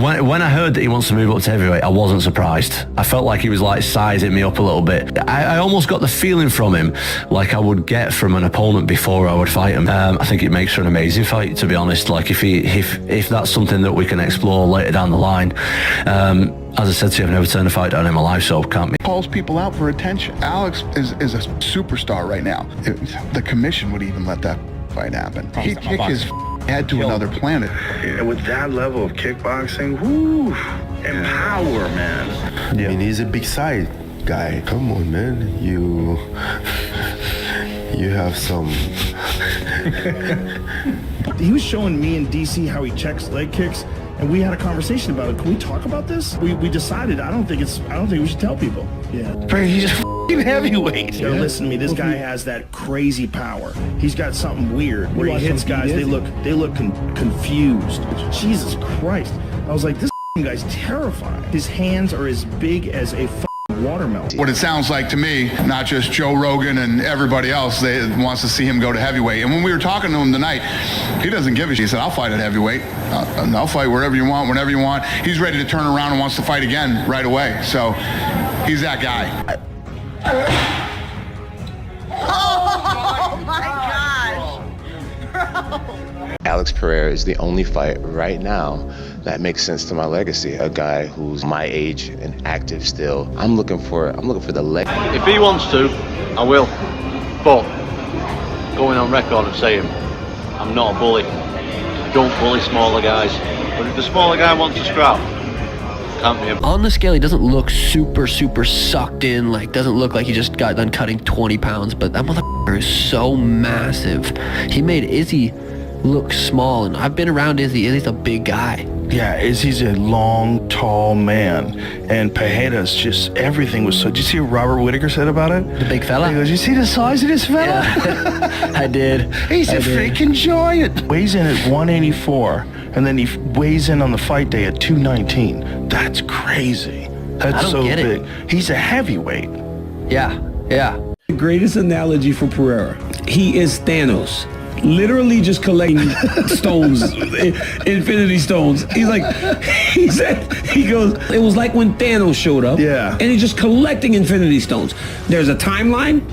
When I heard that he wants to move up to heavyweight, I wasn't surprised. I felt like he was like sizing me up a little bit. I almost got the feeling from him like I would get from an opponent before I would fight him. I think it makes for an amazing fight, to be honest. Like if that's something that we can explore later down the line. As I said to you, I've never turned a fight down in my life, so can't be. Calls people out for attention. Alex is a superstar right now. The commission would even let that fight happen. He'd kick his head to another planet. Yeah, with that level of kickboxing, whoo, and power, man. Yeah. I mean, he's a big side guy. Come on, man. You have some. He was showing me in DC how he checks leg kicks, and we had a conversation about it. Can we talk about this? We decided I don't think we should tell people. Yeah. He's just f***ing heavyweight. Yo, listen to me. This guy has that crazy power. He's got something weird where he hits guys. They look confused. Jesus Christ! I was like, this guy's terrifying. His hands are as big as a watermelon. What it sounds like to me, not just Joe Rogan and everybody else, they wants to see him go to heavyweight. And when we were talking to him tonight, he doesn't give a shit. He said, I'll fight at heavyweight. I'll fight wherever you want, whenever you want. He's ready to turn around and wants to fight again right away. So he's that guy. Oh my gosh. Bro. Alex Pereira is the only fight right now that makes sense to my legacy. A guy who's my age and active still. I'm looking for the leg. If he wants to, I will. But going on record and saying I'm not a bully. Don't bully smaller guys. But if the smaller guy wants to scrap, can't be. On the scale, he doesn't look super sucked in. Like, doesn't look like he just got done cutting 20 pounds. But that motherfucker is so massive. He made Izzy look small, and I've been around Izzy. Izzy's a big guy. Yeah, Izzy's a long, tall man, and Pereira's just, everything was so. Did you see what Robert Whittaker said about it? The big fella? He goes, you see the size of this fella? Yeah. I did. He's a freaking giant. Weighs in at 184, and then he weighs in on the fight day at 219. That's crazy. That's so big. He's a heavyweight. Yeah. The greatest analogy for Pereira. He is Thanos. Literally just collecting stones, infinity stones. He's like, he goes, it was like when Thanos showed up. Yeah. And he's just collecting infinity stones. There's a timeline.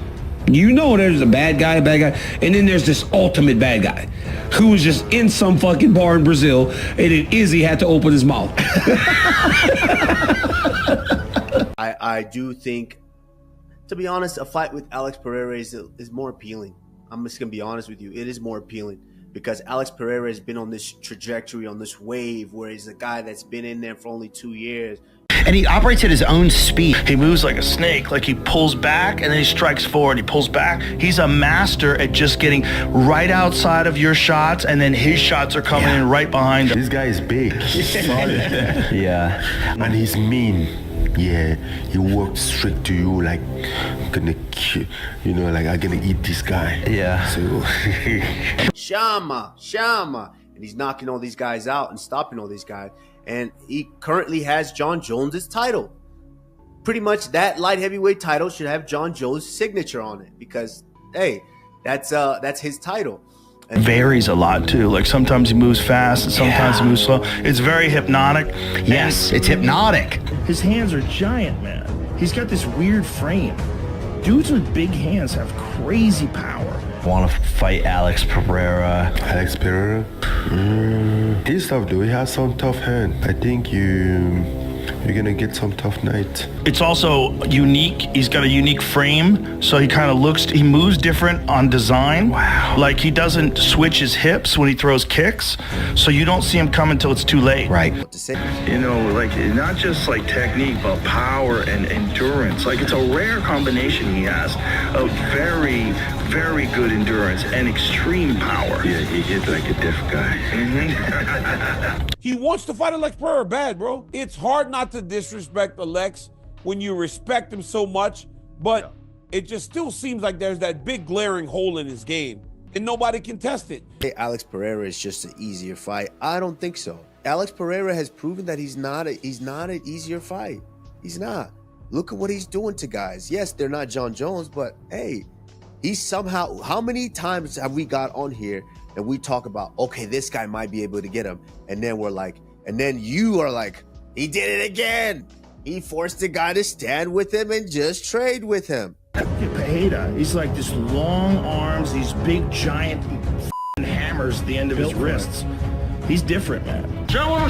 You know there's a bad guy, and then there's this ultimate bad guy who was just in some fucking bar in Brazil, and then Izzy had to open his mouth. I do think, to be honest, a fight with Alex Pereira is more appealing. I'm just going to be honest with you. It is more appealing because Alex Pereira has been on this trajectory, on this wave, where he's a guy that's been in there for only 2 years. And he operates at his own speed. He moves like a snake, like he pulls back and then he strikes forward. He pulls back. He's a master at just getting right outside of your shots, and then his shots are coming in right behind him. This guy is big. He's solid. Yeah. And he's mean. Yeah, he walks straight to you like, I'm gonna kill, like I'm gonna eat this guy. Yeah. So Shama. And he's knocking all these guys out and stopping all these guys. And he currently has Jon Jones' title. Pretty much that light heavyweight title should have Jon Jones' signature on it because, hey, that's his title. It varies a lot too. Like sometimes he moves fast and sometimes he moves slow. It's very hypnotic. Yes, it's hypnotic. His hands are giant, man. He's got this weird frame. Dudes with big hands have crazy power. Want to fight Alex Pereira? Alex Pereira? He's tough, dude. He has some tough hand. I think you're gonna get some tough night. It's also unique. He's got a unique frame, so he moves different on design. Wow. Like he doesn't switch his hips when he throws kicks, so you don't see him come until it's too late. Right. You know, like not just like technique, but power and endurance. Like it's a rare combination he has of very, very good endurance and extreme power. Yeah, he hit like a deaf guy. He wants to fight Alex Pereira bad, bro. It's hard not to disrespect Alex when you respect him so much, but it just still seems like there's that big glaring hole in his game, and nobody can test it. Hey, Alex Pereira is just an easier fight. I don't think so. Alex Pereira has proven that he's not an easier fight. He's not. Look at what he's doing to guys. Yes, they're not Jon Jones, but hey, he's somehow, how many times have we got on here and we talk about, okay, this guy might be able to get him, and then we're like, And then you are like, he did it again. He forced the guy to stand with him and just trade with him. Pereira, he's like this long arms, these big giant hammers at the end of his wrists. He's different, man. Shama!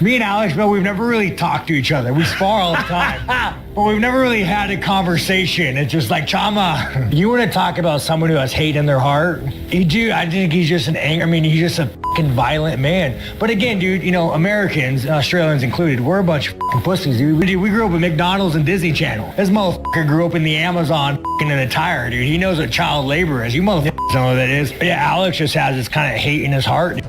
Me and Alex, Bill, we've never really talked to each other. We spar all the time. But we've never really had a conversation. It's just like, Chama, you want to talk about someone who has hate in their heart? I think he's just he's just a fucking violent man. But again, dude, you know, Americans, Australians included, we're a bunch of fucking pussies, dude. We grew up with McDonald's and Disney Channel. This motherfucker grew up in the Amazon fucking in a tire, dude. He knows what child labor is. You motherfuckers know what that is. But yeah, Alex just has this kind of hate in his heart.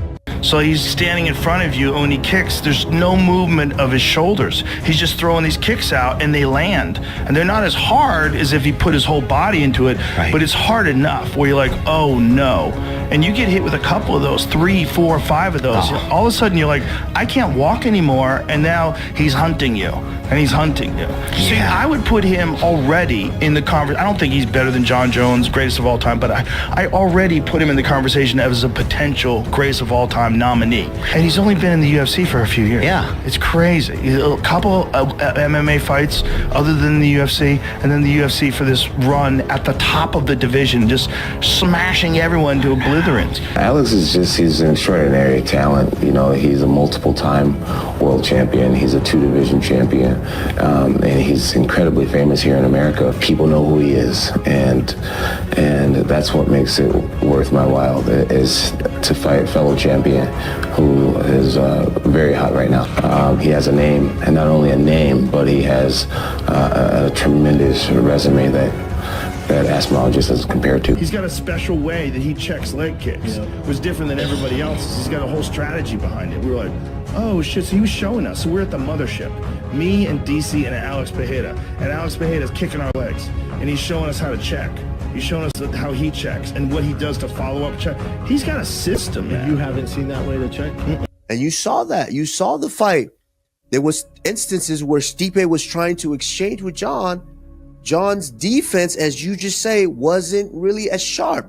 So he's standing in front of you, and when he kicks, there's no movement of his shoulders. He's just throwing these kicks out, and they land. And they're not as hard as if he put his whole body into it, but it's hard enough where you're like, oh no. And you get hit with a couple of those, 3, 4, 5 of those. All of a sudden, you're like, I can't walk anymore, and now he's hunting you, and he's hunting you. See, I would put him already in the conversation. I don't think he's better than Jon Jones, greatest of all time, but I already put him in the conversation as a potential greatest of all time nominee. And he's only been in the UFC for a few years. Yeah. It's crazy. A couple MMA fights other than the UFC, and then the UFC for this run at the top of the division, just smashing everyone to obliterance. Alex he's an extraordinary talent. You know, he's a multiple-time world champion. He's a 2-division champion. And he's incredibly famous here in America. People know who he is. And that's what makes it worth my while, is to fight a fellow champion who is very hot right now. He has a name, and not only a name, but he has a tremendous resume that Aspinall just doesn't compare to. He's got a special way that he checks leg kicks. It was different than everybody else's. He's got a whole strategy behind it. We were like, oh shit, so he was showing us. So we're at the mothership. Me and DC and Alex Pereira. And Alex Pereira's kicking our legs. And he's showing us how to check. He's showing us how he checks and what he does to follow up check. He's got a system, man. You haven't seen that way to check? And you saw that. You saw the fight. There was instances where Stipe was trying to exchange with Jon. Jon's defense, as you just say, wasn't really as sharp.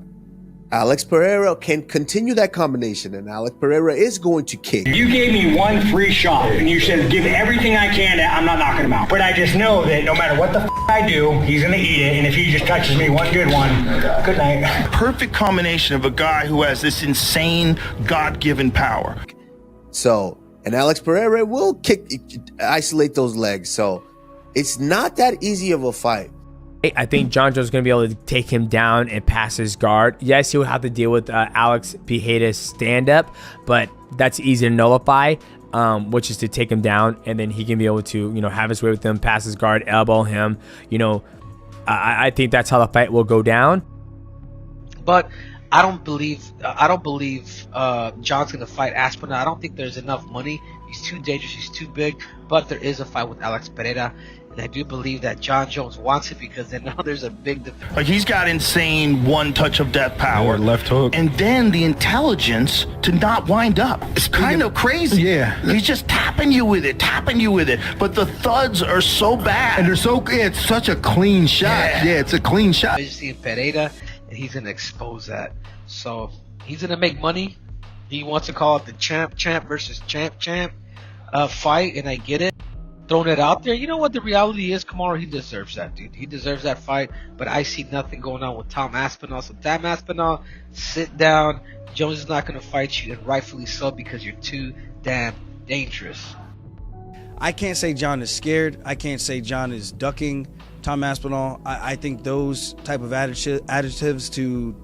Alex Pereira can continue that combination, and Alex Pereira is going to kick. You gave me one free shot, and you said, give everything I can, I'm not knocking him out. But I just know that no matter what the I do, he's going to eat it, and if he just touches me one good one, good night. Perfect combination of a guy who has this insane God-given power. So, and Alex Pereira will isolate those legs, so it's not that easy of a fight. I think Jon Jones is going to be able to take him down and pass his guard. Yes, he will have to deal with Alex Pereira's stand-up, but that's easy to nullify, which is to take him down, and then he can be able to, have his way with him, pass his guard, elbow him. I think that's how the fight will go down. But I don't believe Jon's going to fight Aspinall. I don't think there's enough money. He's too dangerous. He's too big. But there is a fight with Alex Pereira. And I do believe that Jon Jones wants it because they know there's a big difference. Like, he's got insane one touch of death power. Left hook. And then the intelligence to not wind up. It's kind of crazy. Yeah. He's just tapping you with it. But the thuds are so bad. And it's such a clean shot. Yeah, it's a clean shot. I just see Pereira, and he's going to expose that. So he's going to make money. He wants to call it the champ versus champ fight, and I get it. Throwing it out there, you know what the reality is? Kamaru, he deserves that, dude. He deserves that fight, but I see nothing going on with Tom Aspinall. So Tom Aspinall, sit down. Jones is not going to fight you, and rightfully so, because you're too damn dangerous. I can't say Jon is scared. I can't say Jon is ducking Tom Aspinall. I think those type of adjectives to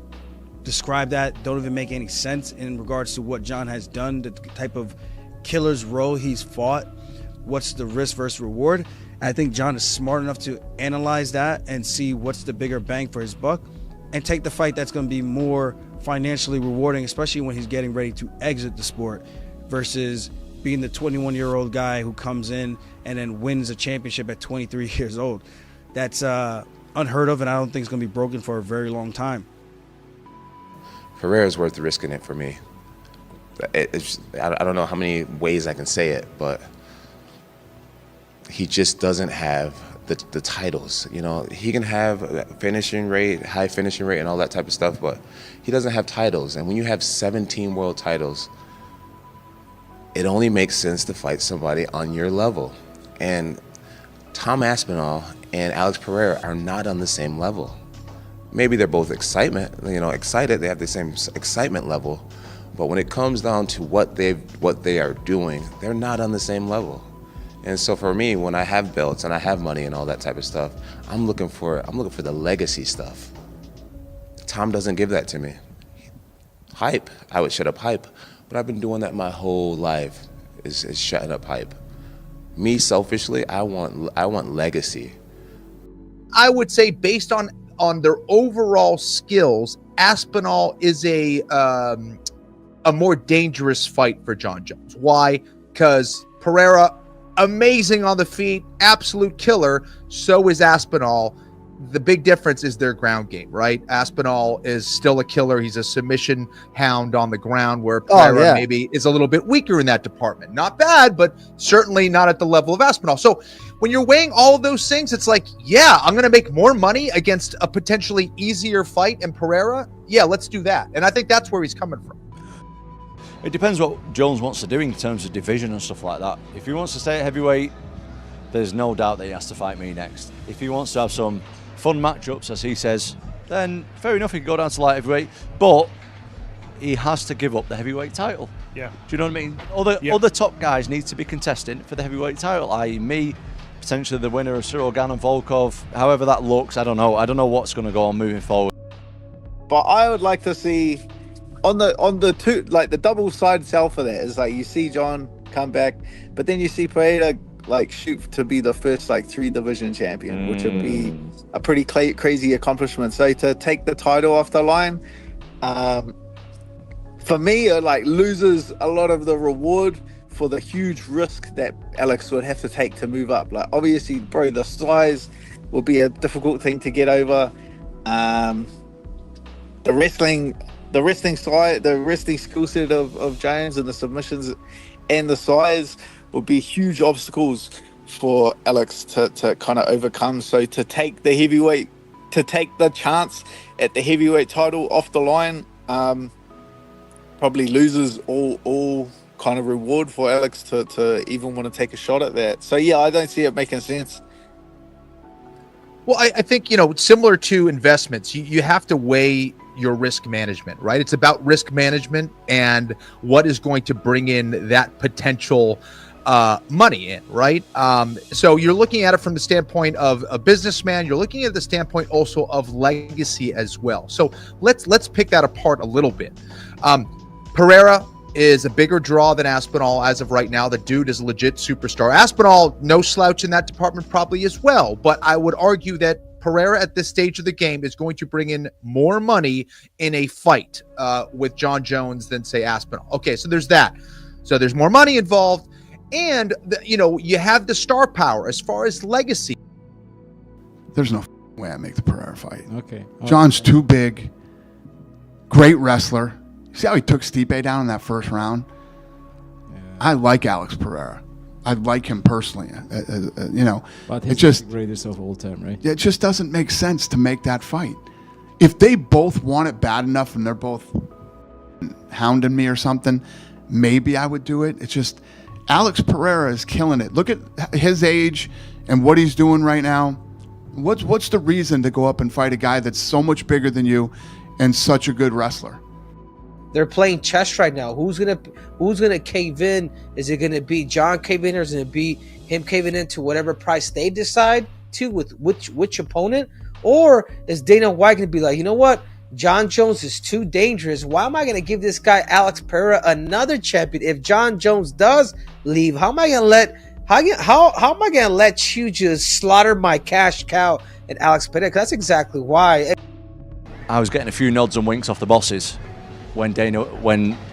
describe that don't even make any sense in regards to what Jon has done, the type of killer's role he's fought. What's the risk versus reward? I think Jon is smart enough to analyze that and see what's the bigger bang for his buck and take the fight that's going to be more financially rewarding, especially when he's getting ready to exit the sport, versus being the 21-year-old guy who comes in and then wins a championship at 23 years old. That's unheard of, and I don't think it's going to be broken for a very long time. Pereira's worth risking it for me. I don't know how many ways I can say it, but he just doesn't have the titles. He can have finishing rate, high finishing rate, and all that type of stuff, but he doesn't have titles. And when you have 17 world titles, it only makes sense to fight somebody on your level. And Tom Aspinall and Alex Pereira are not on the same level. Maybe they're both excited, they have the same excitement level, but when it comes down to what they are doing, they're not on the same level. And so for me, when I have belts and I have money and all that type of stuff, I'm looking for the legacy stuff. Tom doesn't give that to me. Hype, I would shut up hype, but I've been doing that my whole life, is shutting up hype. Me selfishly, I want legacy. I would say based on their overall skills, Aspinall is a more dangerous fight for Jon Jones. Why? Because Pereira, amazing on the feet, absolute killer. So is Aspinall. The big difference is their ground game, right? Aspinall is still a killer. He's a submission hound on the ground, where Pereira maybe is a little bit weaker in that department. Not bad, but certainly not at the level of Aspinall. So when you're weighing all of those things, it's like, yeah, I'm going to make more money against a potentially easier fight in Pereira. Yeah, let's do that. And I think that's where he's coming from. It depends what Jones wants to do in terms of division and stuff like that. If he wants to stay at heavyweight, there's no doubt that he has to fight me next. If he wants to have some fun matchups, as he says, then fair enough, he can go down to light heavyweight, but he has to give up the heavyweight title. Yeah. Do you know what I mean? Other top guys need to be contesting for the heavyweight title, i.e. me, potentially the winner of Rogan and Volkov, however that looks. I don't know what's going to go on moving forward. But I would like to see on the two, like the double side sell for that is like you see Jon come back, but then you see Pereira like shoot to be the first like 3 division champion, which would be a pretty crazy accomplishment. So to take the title off the line, for me, it like loses a lot of the reward for the huge risk that Alex would have to take to move up. Like obviously, bro, the size will be a difficult thing to get over. The wrestling side, the wrestling skill set of Jones and the submissions and the size will be huge obstacles for Alex to kind of overcome. So to take the heavyweight, to take the chance at the heavyweight title off the line, probably loses all kind of reward for Alex to even want to take a shot at that. So yeah, I don't see it making sense. Well, I think, similar to investments, you have to weigh your risk management, right? It's about risk management and what is going to bring in that potential money in, right? So you're looking at it from the standpoint of a businessman. You're looking at the standpoint also of legacy as well. So let's pick that apart a little bit. Pereira is a bigger draw than Aspinall as of right now. The dude is a legit superstar. Aspinall, no slouch in that department probably as well, but I would argue that Pereira at this stage of the game is going to bring in more money in a fight with Jon Jones than, say, Aspinall. Okay, so there's that. So there's more money involved, and you have the star power as far as legacy. There's no way I make the Pereira fight. Okay. John's too big. Great wrestler. See how he took Stipe down in that first round? Yeah. I like Alex Pereira. I like him personally. But it just the greatest of all time, right? It just doesn't make sense to make that fight. If they both want it bad enough and they're both hounding me or something, maybe I would do it. It's just Alex Pereira is killing it. Look at his age and what he's doing right now. What's the reason to go up and fight a guy that's so much bigger than you and such a good wrestler? They're playing chess right now. Who's gonna cave in? Is it gonna be Jon caving in, or is it gonna be him caving in to whatever price they decide to with which opponent? Or is Dana White gonna be like, you know what? Jon Jones is too dangerous. Why am I gonna give this guy Alex Pereira another champion? If Jon Jones does leave, how am I gonna let you just slaughter my cash cow and Alex Pereira? 'Cause that's exactly why. I was getting a few nods and winks off the bosses when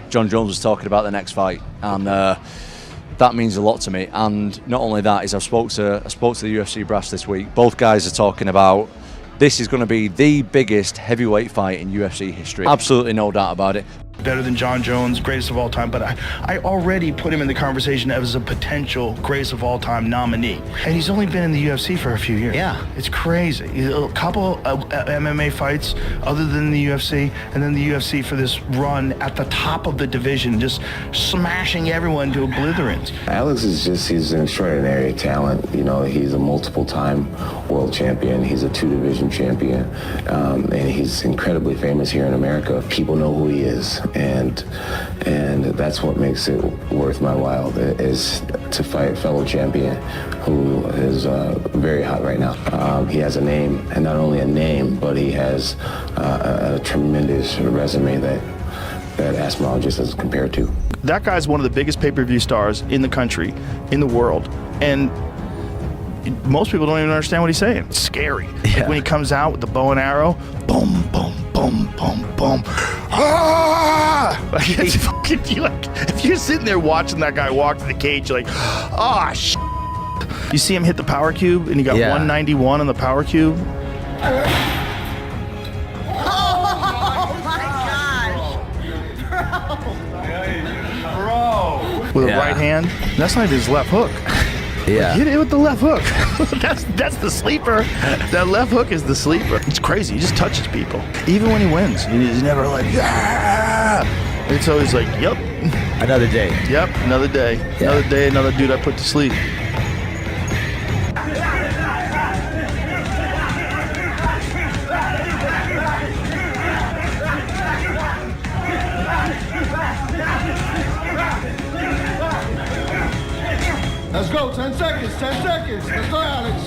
Jon Jones was talking about the next fight, and that means a lot to me. And not only that, is I spoke to the UFC brass this week. Both guys are talking about this is going to be the biggest heavyweight fight in UFC history. Absolutely no doubt about it. better than Jon Jones, greatest of all time, but I already put him in the conversation as a potential greatest of all time nominee. And he's only been in the UFC for a few years. Yeah. It's crazy. A couple of MMA fights other than the UFC, and then the UFC for this run at the top of the division, just smashing everyone to obliterance. Alex is he's an extraordinary talent. You know, he's a multiple-time world champion. He's a two-division champion. And he's incredibly famous here in America. People know who he is. And that's what makes it worth my while, is to fight a fellow champion who is very hot right now. He has a name, and not only a name, but he has a tremendous resume that Aspinall just doesn't compare to. That guy's one of the biggest pay-per-view stars in the country, in the world, and most people don't even understand what he's saying. It's scary. Yeah. Like when he comes out with the bow and arrow, boom, boom, boom, boom, boom. Ah! Like it's fucking, if you're sitting there watching that guy walk to the cage, you're like, ah, shit. You see him hit the power cube, and he got 191 on the power cube. With a right hand. That's not even his left hook. Yeah. Hit it with the left hook. that's the sleeper. That left hook is the sleeper. It's crazy. He just touches people. Even when he wins, he's never like, yeah. It's always like, yep. Another day. Yep, another day. Yeah. Another day, another dude I put to sleep. Let's go, 10 seconds, 10 seconds. Let's go, Alex.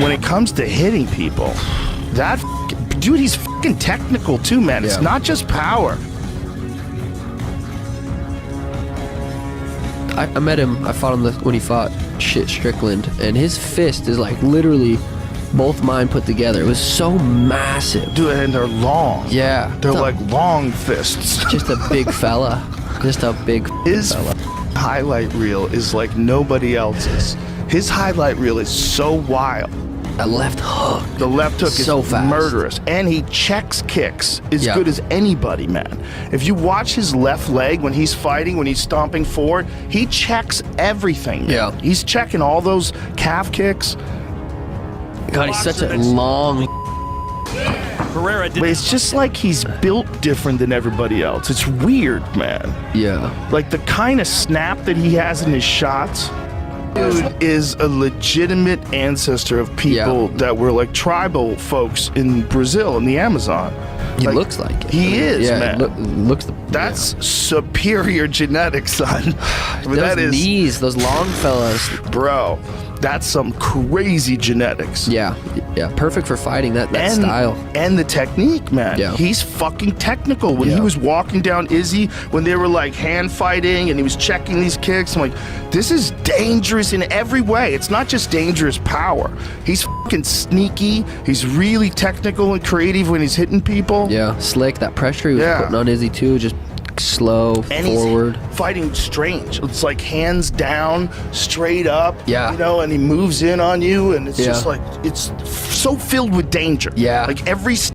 When it comes to hitting people, that dude, he's fucking technical too, man. It's not just power. I met him. I fought him when he fought Strickland, and his fist is like literally both mine put together. It was so massive. Dude, and they're long. Yeah. They're like long fists. Just a big fella. Just a big fella. Highlight reel is like nobody else's. His highlight reel is so wild. A left hook. The left hook so is fast. Murderous. And he checks kicks as good as anybody, man. If you watch his left leg when he's fighting, when he's stomping forward, he checks everything, man. Yeah. He's checking all those calf kicks. God, he's such a long... Pereira did. But it's just like he's built different than everybody else. It's weird, man. Yeah. Like the kind of snap that he has in his shots. Dude is a legitimate ancestor of people that were like tribal folks in Brazil in the Amazon. He looks like it. He is, man. That's superior genetics, son. Those knees, those long fellas. Bro, that's some crazy genetics. Yeah, perfect for fighting that style. And the technique, man. Yeah. He's fucking technical. When he was walking down Izzy, when they were like hand fighting and he was checking these kicks, I'm like, this is dangerous in every way. It's not just dangerous power. He's fucking sneaky. He's really technical and creative when he's hitting people. Yeah, slick. That pressure he was putting on Izzy too, just slow, and forward. He's fighting strange. It's like hands down, straight up. Yeah. You know, and he moves in on you, and it's just like, it's so filled with danger. Yeah. Like every